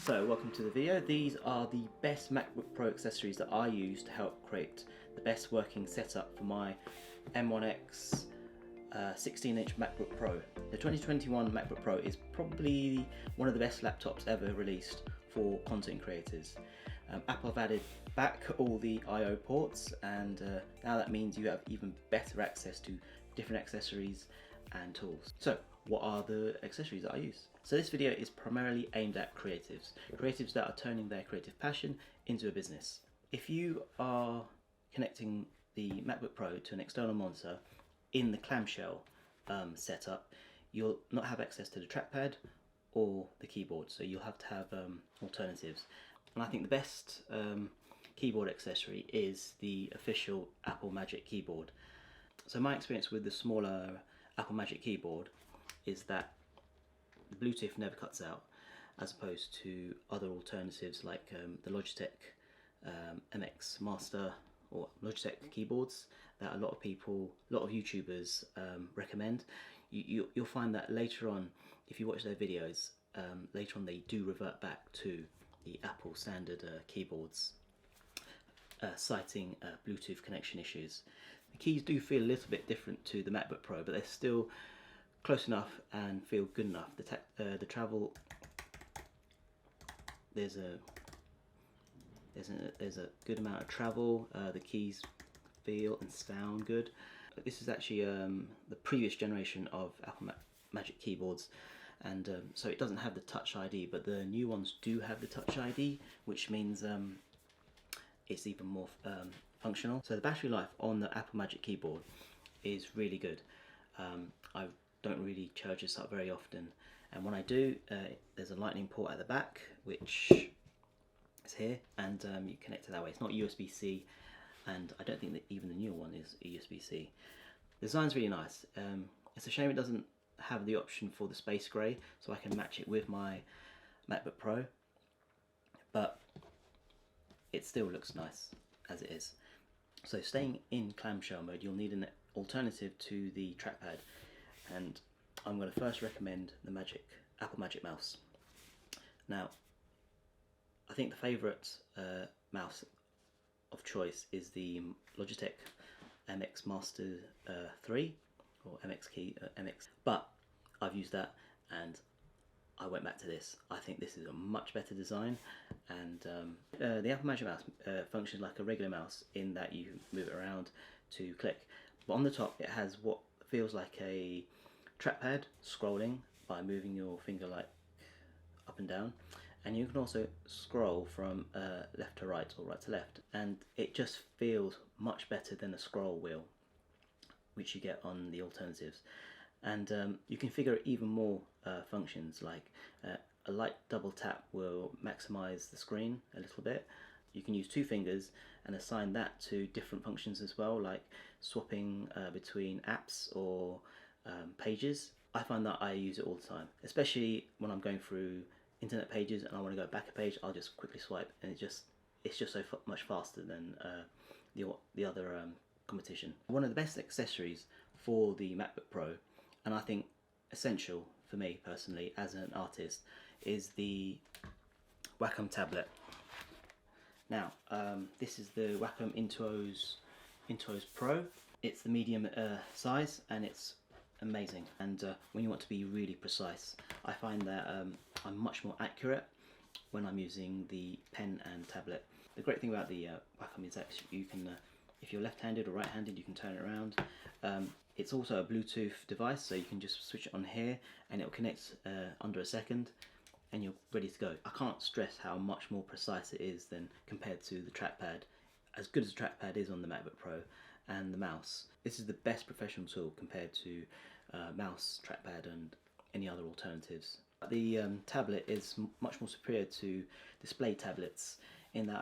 So welcome to the video. These are the best MacBook Pro accessories that I use to help create the best working setup for my M1X 16-inch MacBook Pro. The 2021 MacBook Pro is probably one of the best laptops ever released for content creators. Apple have added back all the I/O ports, and now that means you have even better access to different accessories and tools. So what are the accessories that I use? So this video is primarily aimed at creatives that are turning their creative passion into a business. If you are connecting the MacBook Pro to an external monitor in the clamshell setup, you'll not have access to the trackpad or the keyboard, so you'll have to have alternatives. And I think the best keyboard accessory is the official Apple Magic keyboard. So my experience with the smaller Apple Magic keyboard is that the Bluetooth never cuts out, as opposed to other alternatives like the Logitech MX Master or Logitech keyboards that a lot of YouTubers recommend. You'll find that later on, if you watch their videos, later on they do revert back to the Apple standard keyboards, citing Bluetooth connection issues. The keys do feel a little bit different to the MacBook Pro, but they're still close enough and feel good enough. The travel, there's a good amount of travel. The keys feel and sound good. This is actually the previous generation of Apple Magic keyboards, and so it doesn't have the Touch ID, but the new ones do have the Touch ID, which means it's even more functional. So the battery life on the Apple Magic keyboard is really good. I don't really charge this up very often, and when I do, there's a lightning port at the back, which is here, and you connect it that way. It's not USB-C, and I don't think that even the newer one is USB-C. The design's really nice. It's a shame it doesn't have the option for the space grey, so I can match it with my MacBook Pro, but it still looks nice as it is. So staying in clamshell mode, you'll need an alternative to the trackpad, and I'm going to first recommend the Apple Magic Mouse. Now, I think the favourite mouse of choice is the Logitech MX Master 3 or MX, but I've used that and I went back to this. I think this is a much better design, and the Apple Magic Mouse functions like a regular mouse in that you move it around to click, but on the top it has what feels like a trackpad scrolling by moving your finger like up and down, and you can also scroll from left to right or right to left, and it just feels much better than a scroll wheel which you get on the alternatives. And you configure even more functions, like a light double tap will maximize the screen a little bit. You can use two fingers and assign that to different functions as well, like swapping between apps or pages. I find that I use it all the time, especially when I'm going through internet pages and I want to go back a page. I'll just quickly swipe, and it's just so much faster than the other competition. One of the best accessories for the MacBook Pro, and I think essential for me personally as an artist, is the Wacom Tablet. Now, this is the Wacom Intuos Pro. It's the medium size, and it's amazing. And when you want to be really precise, I find that I'm much more accurate when I'm using the pen and tablet. The great thing about the Wacom is actually you can, if you're left-handed or right-handed, you can turn it around. It's also a Bluetooth device, so you can just switch it on here and it'll connect under a second and you're ready to go. I can't stress how much more precise it is than compared to the trackpad. As good as the trackpad is on the MacBook Pro and the mouse, this is the best professional tool compared to mouse, trackpad and any other alternatives. The tablet is much more superior to display tablets in that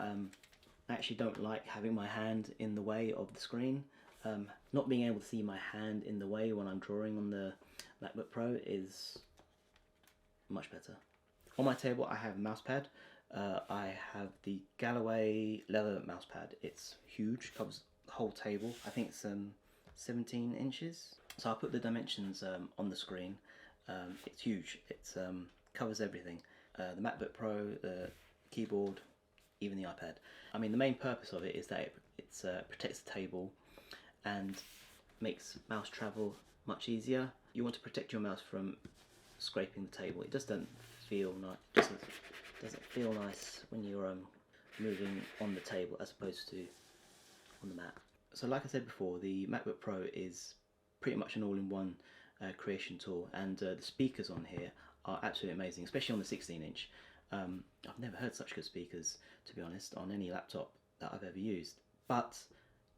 I actually don't like having my hand in the way of the screen. Not being able to see my hand in the way when I'm drawing on the MacBook Pro is much better. On my table I have a mouse pad. I have the Gallaway leather mouse pad. It's huge, covers the whole table. I think it's 17 inches. So I'll put the dimensions on the screen. It's huge. It covers everything. the MacBook Pro, the keyboard, even the iPad. I mean, the main purpose of it is that it protects the table and makes mouse travel much easier. You want to protect your mouse from scraping the table. It just doesn't feel nice. Doesn't feel nice when you're moving on the table as opposed to on the mat. So like I said before, the MacBook Pro is pretty much an all-in-one creation tool, and the speakers on here are absolutely amazing, especially on the 16-inch. I've never heard such good speakers, to be honest, on any laptop that I've ever used. But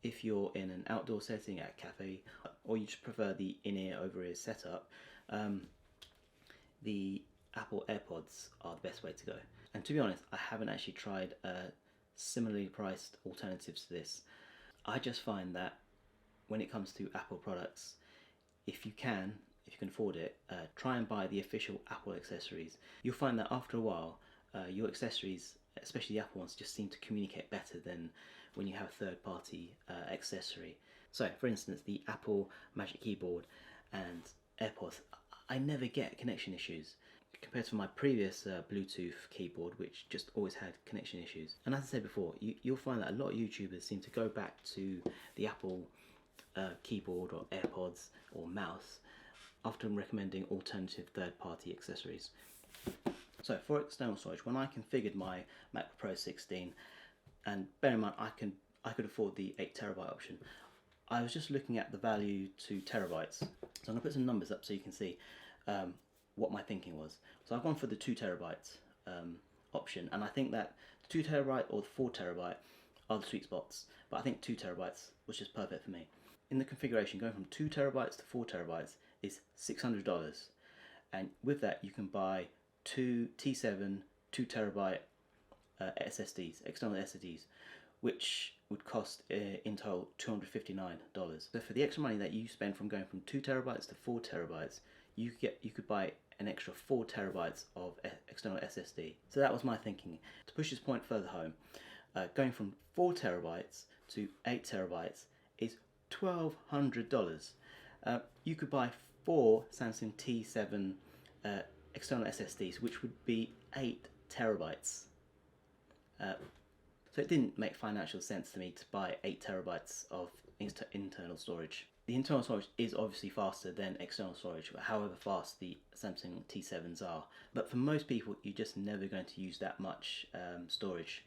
if you're in an outdoor setting at a cafe, or you just prefer the in-ear over-ear setup, the Apple AirPods are the best way to go. And to be honest, I haven't actually tried similarly priced alternatives to this. I just find that when it comes to Apple products, if you can afford it, try and buy the official Apple accessories. You'll find that after a while, your accessories, especially the Apple ones, just seem to communicate better than when you have third-party accessory. So, for instance, the Apple Magic Keyboard and AirPods, I never get connection issues compared to my previous Bluetooth keyboard, which just always had connection issues. And as I said before, you'll find that a lot of YouTubers seem to go back to the Apple keyboard or AirPods or mouse, often recommending alternative third-party accessories. So for external storage, when I configured my MacBook Pro 16, and bear in mind I could afford the 8TB option, I was just looking at the value to terabytes. So I'm going to put some numbers up so you can see what my thinking was. So I've gone for the 2TB option, and I think that the 2TB or the 4TB are the sweet spots, but I think 2TB was just perfect for me. In the configuration, going from 2TB to 4TB is $600, and with that you can buy two T7 2TB SSDs, external SSDs, which would cost in total $259. So for the extra money that you spend from going from 2TB to 4TB, you could buy an extra 4TB of external SSD. So that was my thinking. To push this point further home, going from 4TB to 8TB is $1,200. You could buy 4 Samsung T7 external SSDs, which would be 8TB. So it didn't make financial sense to me to buy 8TB of internal storage. The internal storage is obviously faster than external storage, however fast the Samsung T7s are. But for most people, you're just never going to use that much storage.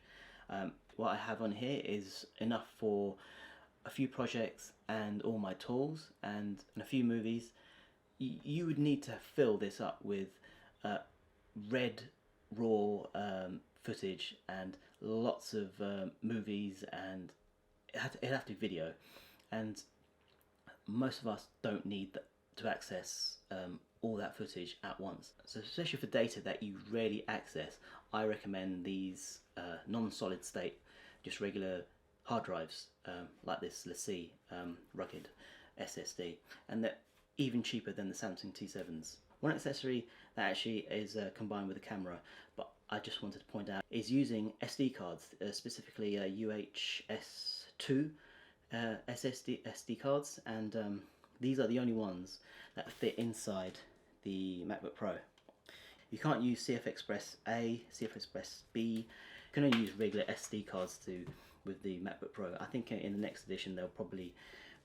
What I have on here is enough for a few projects and all my tools and a few movies. You would need to fill this up with red raw footage and lots of movies, and it'd have to be video, and most of us don't need to access all that footage at once. So especially for data that you rarely access, I recommend these non-solid state, just regular hard drives like this LaCie rugged SSD, and they're even cheaper than the Samsung T7s. One accessory that actually is combined with the camera, but I just wanted to point out, is using SD cards, specifically UHS-2 SD cards, and these are the only ones that fit inside the MacBook Pro. You can't use CF Express A, CF Express B. You can only use regular SD cards with the MacBook Pro. I think in the next edition they'll probably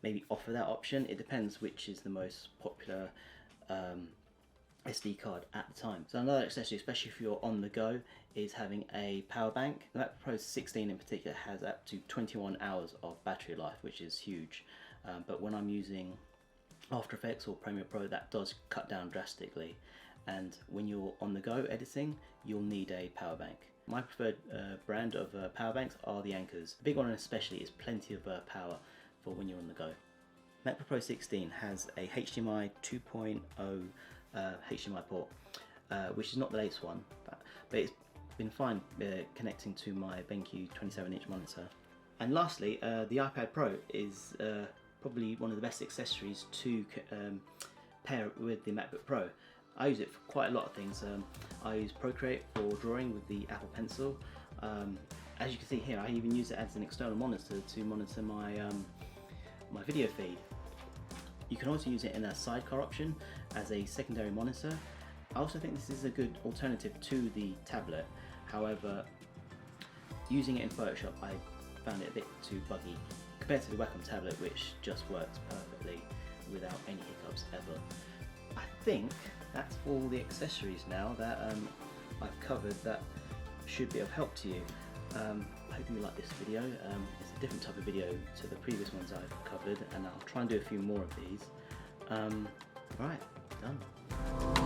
maybe offer that option. It depends which is the most popular SD card at the time. So another accessory, especially if you're on the go, is having a power bank. The MacBook Pro 16 in particular has up to 21 hours of battery life, which is huge. But when I'm using After Effects or Premiere Pro, that does cut down drastically. And when you're on the go editing, you'll need a power bank. My preferred brand of power banks are the Anchors. The big one especially is plenty of power for when you're on the go. MacBook Pro 16 has a HDMI 2.0 HDMI port, which is not the latest one, but it's been fine connecting to my BenQ 27-inch monitor. And lastly, the iPad Pro is probably one of the best accessories to pair with the MacBook Pro. I use it for quite a lot of things. I use Procreate for drawing with the Apple Pencil. As you can see here, I even use it as an external monitor to monitor my my video feed. You can also use it in a sidecar option as a secondary monitor. I also think this is a good alternative to the tablet. However, using it in Photoshop, I found it a bit too buggy compared to the Wacom Tablet, which just works perfectly without any hiccups ever. I think that's all the accessories now that I've covered that should be of help to you. I hope you like this video. It's a different type of video to the previous ones I've covered, and I'll try and do a few more of these. Right, done.